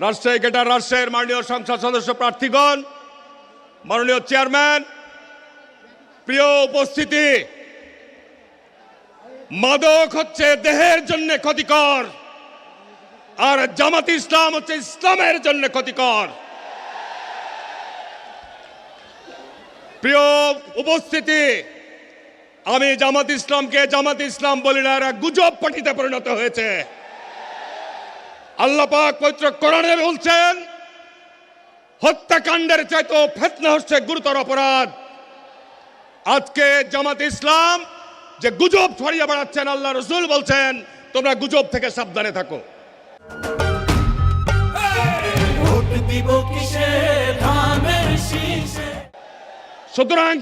Rajshahi greater রাজশাহীর মাননীয় সংসদ সদস্য প্রার্থীগণ, মাননীয় চেয়ারম্যান, প্রিয় উপস্থিতি, মাদক হচ্ছে দেহের জন্য ক্ষতিকর, আর জামাত ইসলাম হচ্ছে ইসলামের জন্য ক্ষতিকর। প্রিয় উপস্থিতি, আমি জামাত ইসলামকে জামাত ইসলাম বলি না, এরা গুজব পার্টিতে পরিণত হয়েছে। আল্লাহ পাক পবিত্র কোরআনে বলছেন, হত্যাকাণ্ডের চাইতেও ফিতনা হচ্ছে গুরুতর অপরাধ। আজকে জামাত ইসলাম যে গুজব ছড়িয়ে বেড়াচ্ছেন, আল্লাহ রসুল বলছেন তোমরা গুজব থেকে সাবধানে থাকো। সুতরাং